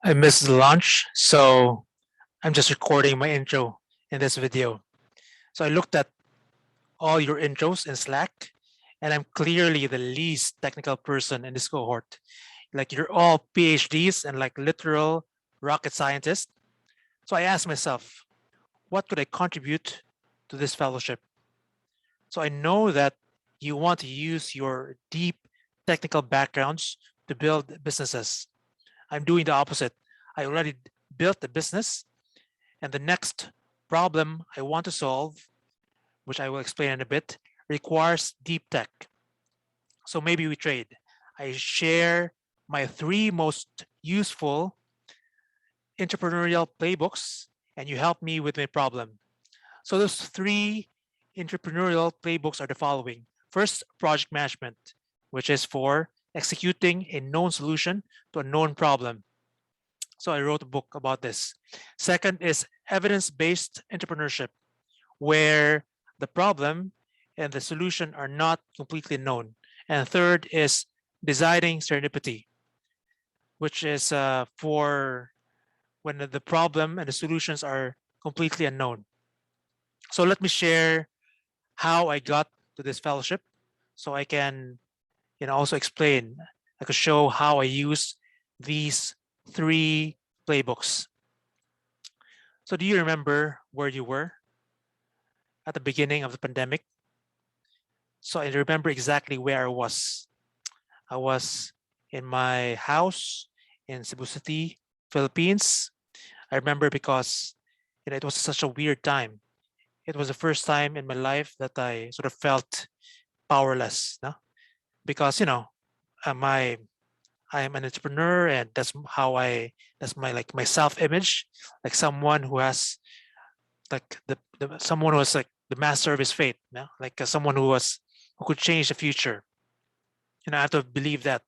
I missed the launch, so I'm just recording my intro in this video. So I looked at all your intros in Slack, and I'm clearly the least technical person in this cohort. Like you're all PhDs and like literal rocket scientists. So I asked myself, what could I contribute to this fellowship? So I know that you want to use your deep technical backgrounds to build businesses. I'm doing the opposite. I already built a business. And the next problem I want to solve, which I will explain in a bit, requires deep tech. So maybe we trade. I share my three most useful entrepreneurial playbooks, and you help me with my problem. So those three entrepreneurial playbooks are the following. First, project management, which is for executing a known solution to a known problem. So I wrote a book about this. Second is evidence-based entrepreneurship, where the problem and the solution are not completely known. And third is designing serendipity, which is for when the problem and the solutions are completely unknown. So let me share how I got to this fellowship so I can also explain, I could show how I use these three playbooks. So do you remember where you were at the beginning of the pandemic? So I remember exactly where I was. I was in my house in Cebu City, Philippines. I remember because it was such a weird time. It was the first time in my life that I sort of felt powerless, no? Because my I am an entrepreneur, and that's my like my self-image, like someone who has like the someone who was like the master of his fate, no? Like someone who could change the future. And I have to believe that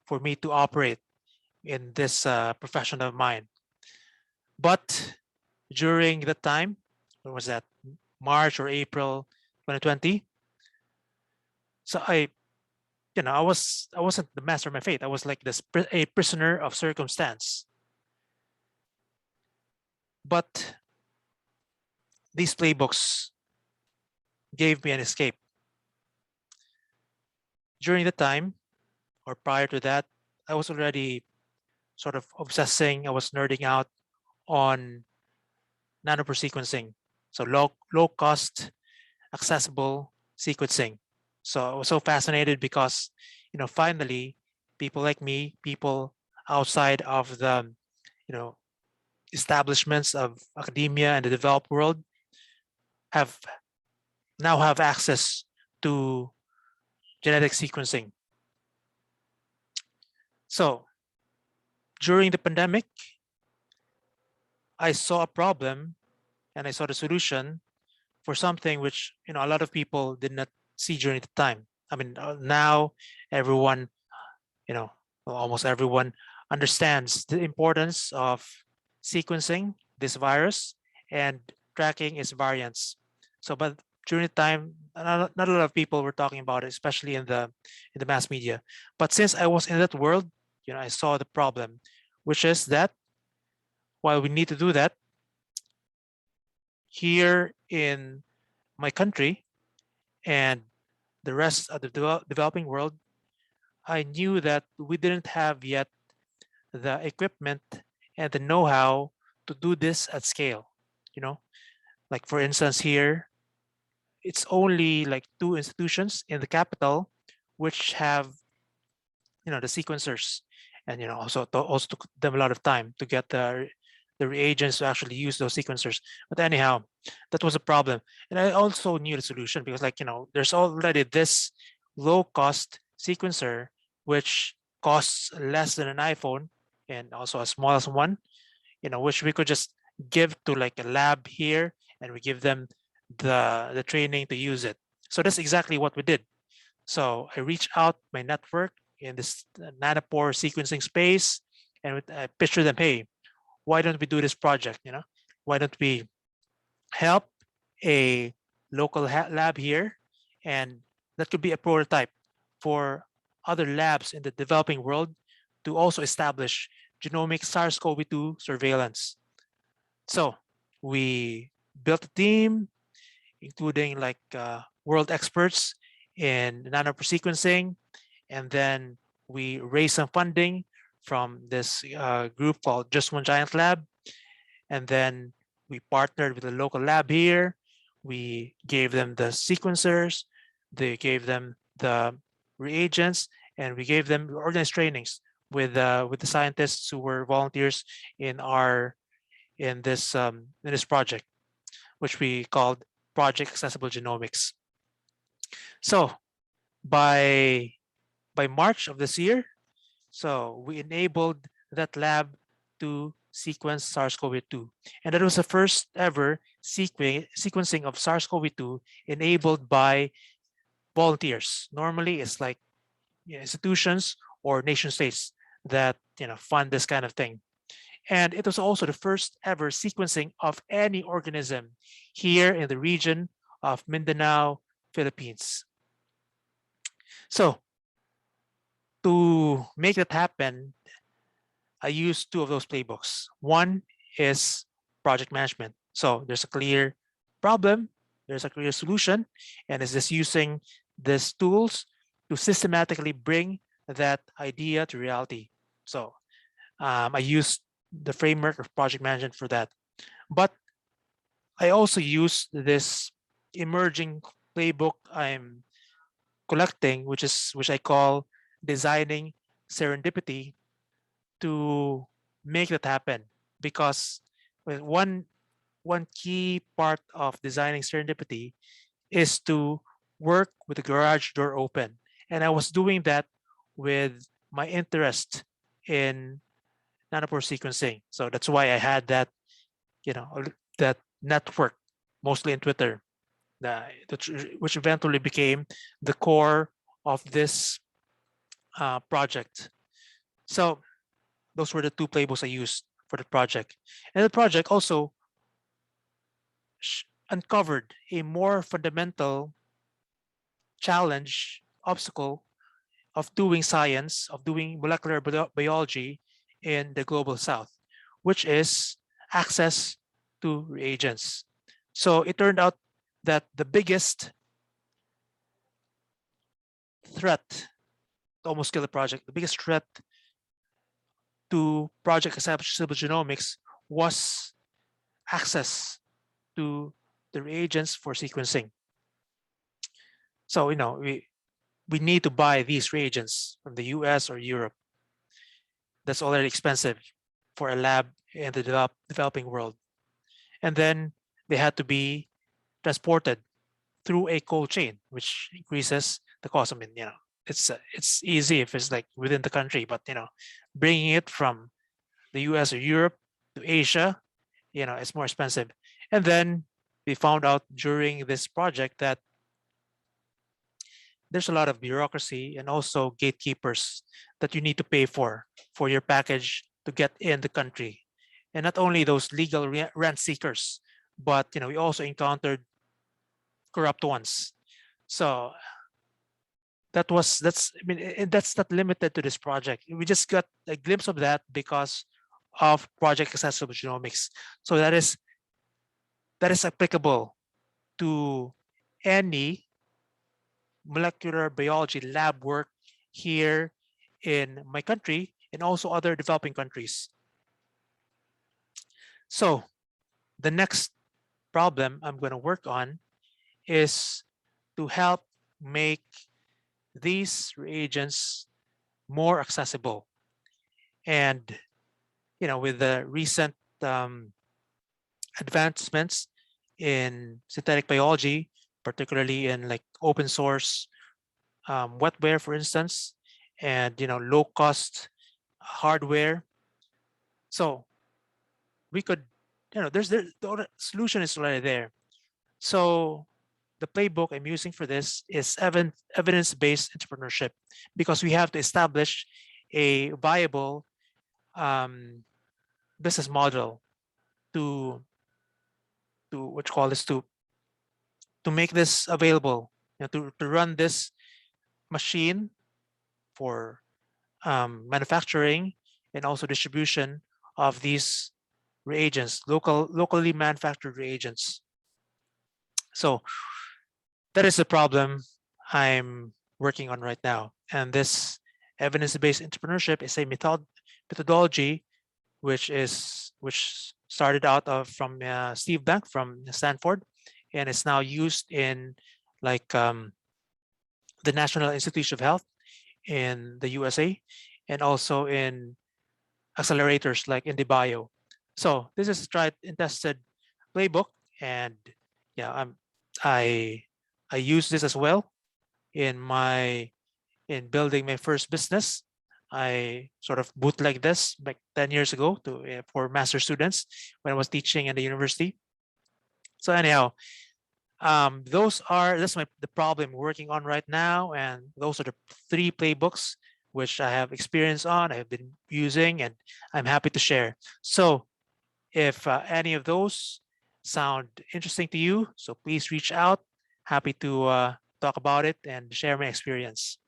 for me to operate in this profession of mine. But during the time, when was that? March or April 2020. So I wasn't the master of my fate. I was like a prisoner of circumstance. But these playbooks gave me an escape. During the time or prior to that, I was already sort of obsessing. I was nerding out on nanopore sequencing. So low cost, accessible sequencing. So I was so fascinated because, finally, people like me, people outside of the, you know, establishments of academia and the developed world have now have access to genetic sequencing. So during the pandemic, I saw a problem and I saw the solution for something which a lot of people did not see during the time. I mean, now everyone, almost everyone understands the importance of sequencing this virus and tracking its variants. So, but during the time, not a lot of people were talking about it, especially in the mass media. But since I was in that world, I saw the problem, which is that while we need to do that here in my country and the rest of the developing world, I knew that we didn't have yet the equipment and the know-how to do this at scale. You know, like for instance, here it's only like two institutions in the capital which have the sequencers, and also took them a lot of time to get the reagents to actually use those sequencers. But anyhow, that was a problem. And I also knew the solution because there's already this low cost sequencer which costs less than an iPhone and also as small as one, which we could just give to like a lab here, and we give them the training to use it. So that's exactly what we did. So I reached out my network in this nanopore sequencing space, and I pictured them, hey, why don't we do this project? Why don't we help a local lab here, and that could be a prototype for other labs in the developing world to also establish genomic SARS-CoV-2 surveillance. So we built a team, including like world experts in nanosequencing, and then we raised some funding from this group called Just One Giant Lab, and then we partnered with a local lab here. We gave them the sequencers, they gave them the reagents, and we gave them organized trainings with the scientists who were volunteers in this project, which we called Project Accessible Genomics. So by March of this year, so we enabled that lab to sequence SARS-CoV-2. And that was the first ever sequencing of SARS-CoV-2 enabled by volunteers. Normally, it's like institutions or nation states that fund this kind of thing. And it was also the first ever sequencing of any organism here in the region of Mindanao, Philippines. So to make that happen, I use two of those playbooks. One is project management. So there's a clear problem, there's a clear solution, and it's just using these tools to systematically bring that idea to reality. So I use the framework of project management for that. But I also use this emerging playbook I'm collecting, which I call designing serendipity, to make that happen. Because one key part of designing serendipity is to work with the garage door open. And I was doing that with my interest in nanopore sequencing. So that's why I had that, that network, mostly in Twitter, which eventually became the core of this project. So those were the two playbooks I used for the project. And the project also uncovered a more fundamental challenge, obstacle of doing science, of doing molecular biology in the global south, which is access to reagents. So it turned out that the biggest threat to almost kill the project, the biggest threat to Project Accessible Genomics was access to the reagents for sequencing. So we need to buy these reagents from the US or Europe. That's already expensive for a lab in the developing world. And then they had to be transported through a cold chain, which increases the cost. I mean, it's easy if it's like within the country, but bringing it from the US or Europe to Asia, it's more expensive. And then we found out during this project that there's a lot of bureaucracy and also gatekeepers that you need to pay for your package to get in the country. And not only those legal rent seekers, but we also encountered corrupt ones. So that's not limited to this project. We just got a glimpse of that because of Project Accessible Genomics. So that is applicable to any molecular biology lab work here in my country and also other developing countries. So the next problem I'm going to work on is to help make these reagents more accessible. And with the recent advancements in synthetic biology, particularly in like open source wetware, for instance, and low cost hardware. So we could, the solution is already there. So the playbook I'm using for this is evidence-based entrepreneurship, because we have to establish a viable business model to what you call this, to make this available, to run this machine for manufacturing and also distribution of these reagents, locally manufactured reagents. So that is the problem I'm working on right now. And this evidence-based entrepreneurship is a methodology which started out from Steve Blank from Stanford, and it's now used in like the National Institute of Health in the USA, and also in accelerators like IndieBio. So this is a tried and tested playbook, and yeah, I I use this as well in building my first business. I sort of bootleg this back 10 years ago for master students when I was teaching in the university. So anyhow, that's the problem we're working on right now, and those are the 3 playbooks which I have experience on, I have been using, and I'm happy to share. So if any of those sound interesting to you, so please reach out. Happy to talk about it and share my experience.